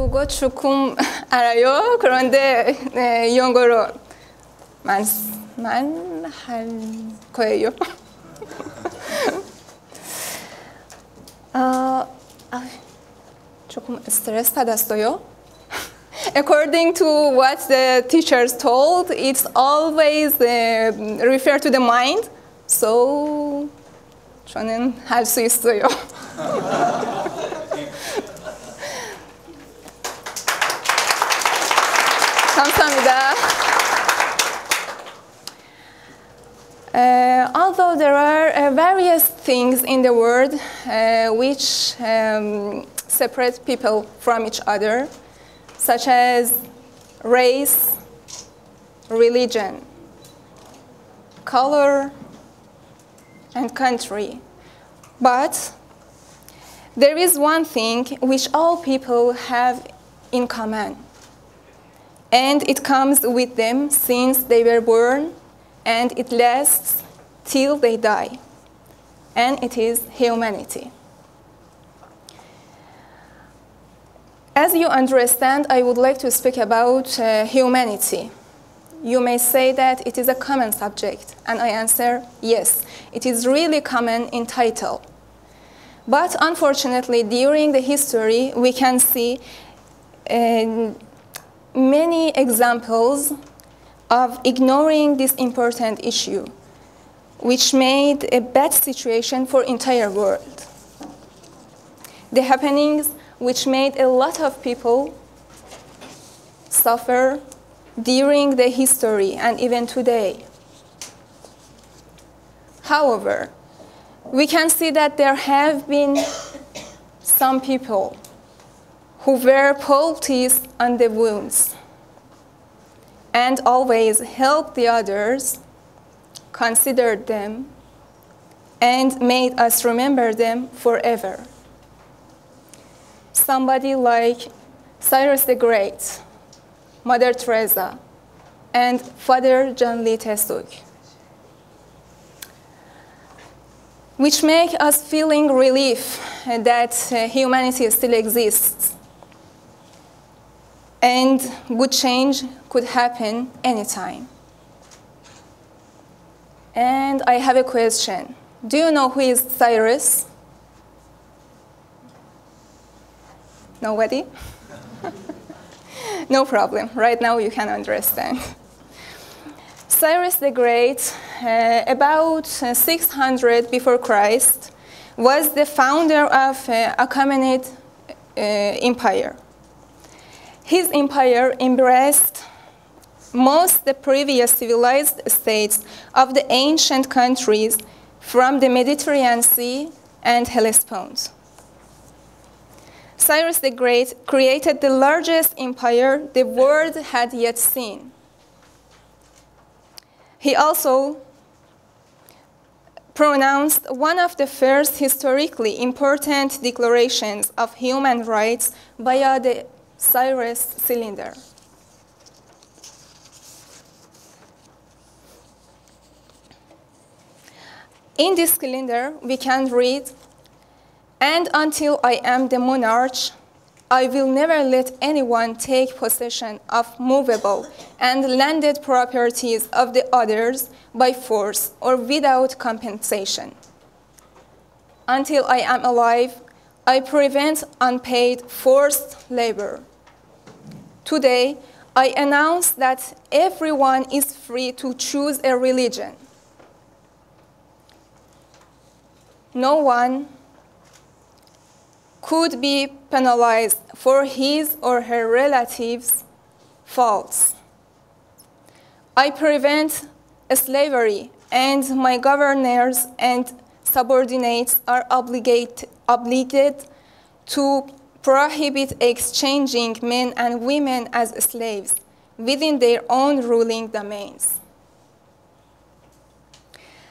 한국어 조금 알아요. 그런데 네, 영어로 만 할 거예요. 조금 스트레스 받았어요. According to what the teachers told, it's always refer to the mind. So 저는 할 수 있어요. 감사합니다. Although there are various things in the world which separate people from each other, such as race, religion, color, and country. But there is one thing which all people have in common, and it comes with them since they were born, and it lasts till they die, and it is humanity. As you understand, I would like to speak about humanity. You may say that it is a common subject, and I answer yes, it is really common in title. But unfortunately, during the history, we can see many examples of ignoring this important issue, which made a bad situation for entire world. The happenings which made a lot of people suffer during the history and even today. However, we can see that there have been some people who were poultices on the wounds and always helped the others, considered them, and made us remember them forever. Somebody like Cyrus the Great, Mother Teresa, and Father John Lee Tesuk, which make us feeling relief that humanity still exists and good change could happen anytime. And I have a question. Do you know who is Cyrus? Nobody? No problem. Right now you can understand. Cyrus the Great, about 600 before Christ, was the founder of Achaemenid Empire. His empire embraced most the previous civilized states of the ancient countries from the Mediterranean Sea and Hellespont. Cyrus the Great created the largest empire the world had yet seen. He also pronounced one of the first historically important declarations of human rights via the Cyrus cylinder. In this cylinder, we can read, "And until I am the monarch, I will never let anyone take possession of movable and landed properties of the others by force or without compensation. Until I am alive, I prevent unpaid forced labor. Today, I announce that everyone is free to choose a religion. No one could be penalized for his or her relatives' faults. I prevent slavery, and my governors and subordinates are obligated to prohibit exchanging men and women as slaves within their own ruling domains."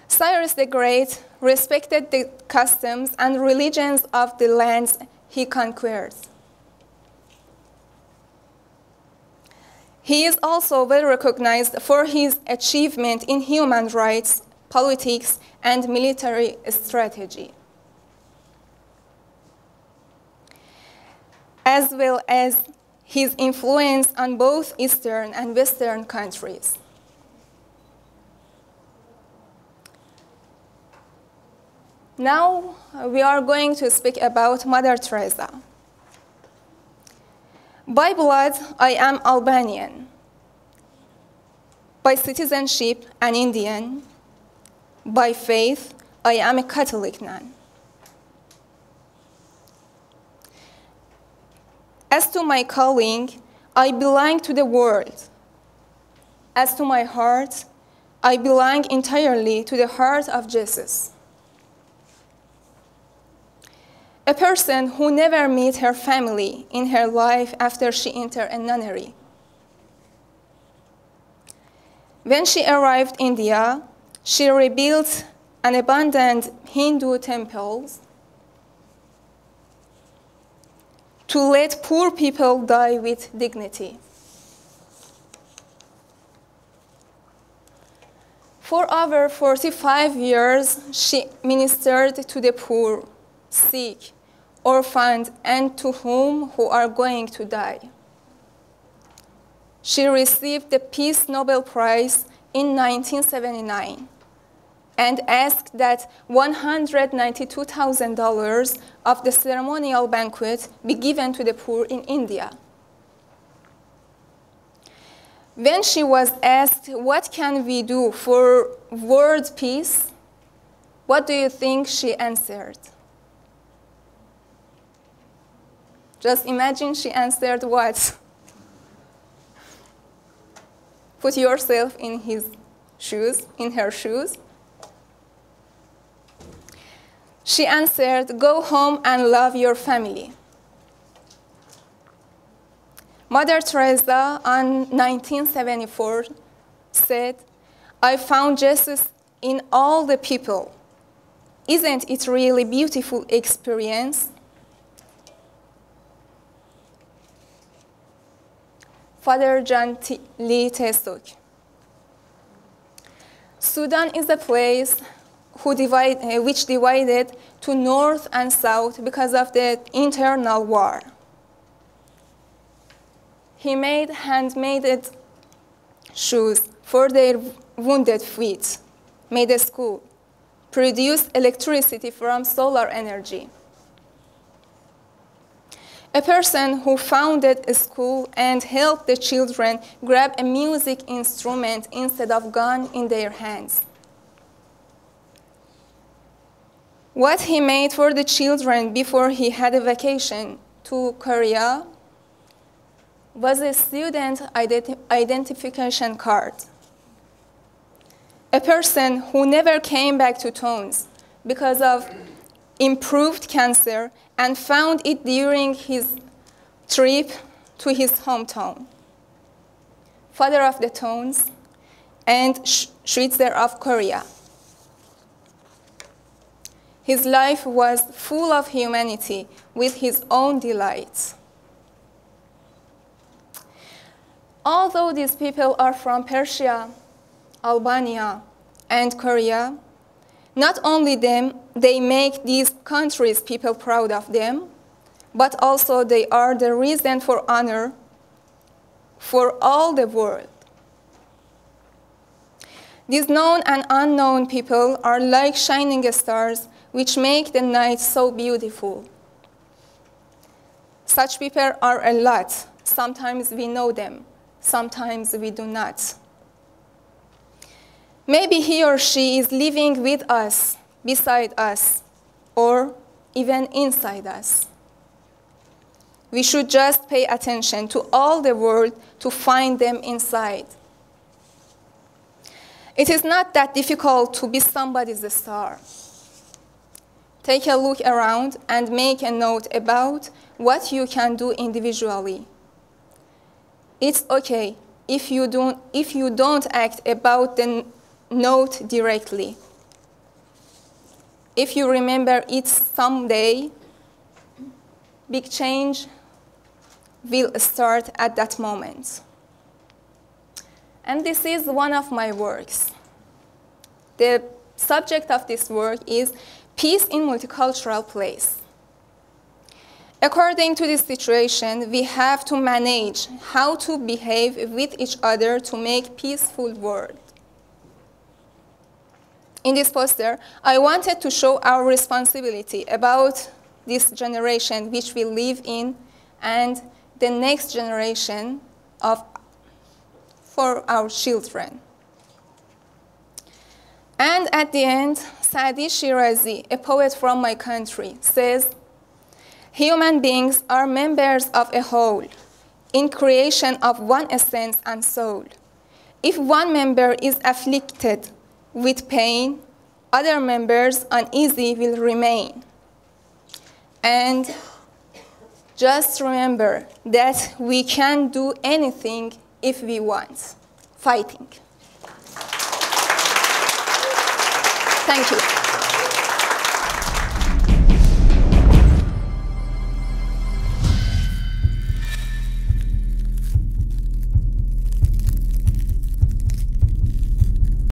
Cyrus the Great respected the customs and religions of the lands he conquered. He is also well recognized for his achievement in human rights, politics, and military strategy, as well as his influence on both Eastern and Western countries. Now we are going to speak about Mother Teresa. By blood, I am Albanian. By citizenship, an Indian. By faith, I am a Catholic nun. As to my calling, I belong to the world. As to my heart, I belong entirely to the heart of Jesus. A person who never met her family in her life after she entered a nunnery. When she arrived in India, she rebuilt and abandoned Hindu temples to let poor people die with dignity. For over 45 years, she ministered to the poor, sick, orphaned, and to whom who are going to die. She received the Peace Nobel Prize in 1979 and asked that $192,000 of the ceremonial banquet be given to the poor in India. When she was asked, what can we do for world peace, what do you think she answered? Just imagine she answered what? Put yourself in his shoes, in her shoes. She answered, go home and love your family. Mother Teresa in 1974 said, I found Jesus in all the people. Isn't it really a beautiful experience? Father John Lee Tesuk. Sudan is a place which divided to north and south because of the internal war. He made handmade shoes for their wounded feet, made a school, produced electricity from solar energy. A person who founded a school and helped the children grab a music instrument instead of gun in their hands. What he made for the children before he had a vacation to Korea was a student identification card. A person who never came back to Tones because of improved cancer and found it during his trip to his hometown. Father of the Tones and Schweitzer of Korea. His life was full of humanity with his own delights. Although these people are from Persia, Albania, and Korea, not only they make these countries' people proud of them, but also they are the reason for honor for all the world. These known and unknown people are like shining stars which make the night so beautiful. Such people are a lot. Sometimes we know them, sometimes we do not. Maybe he or she is living with us, beside us, or even inside us. We should just pay attention to all the world to find them inside. It is not that difficult to be somebody's star. Take a look around and make a note about what you can do individually. It's okay if you don't act about the note directly. If you remember it someday, big change will start at that moment. And this is one of my works. The subject of this work is Peace in Multicultural Place. According to this situation, we have to manage how to behave with each other to make peaceful world. In this poster, I wanted to show our responsibility about this generation which we live in and the next generation for our children. And at the end, Saadi Shirazi, a poet from my country, says, human beings are members of a whole, in creation of one essence and soul. If one member is afflicted with pain, other members uneasy will remain. And just remember that we can do anything if we want. Fighting. Thank you.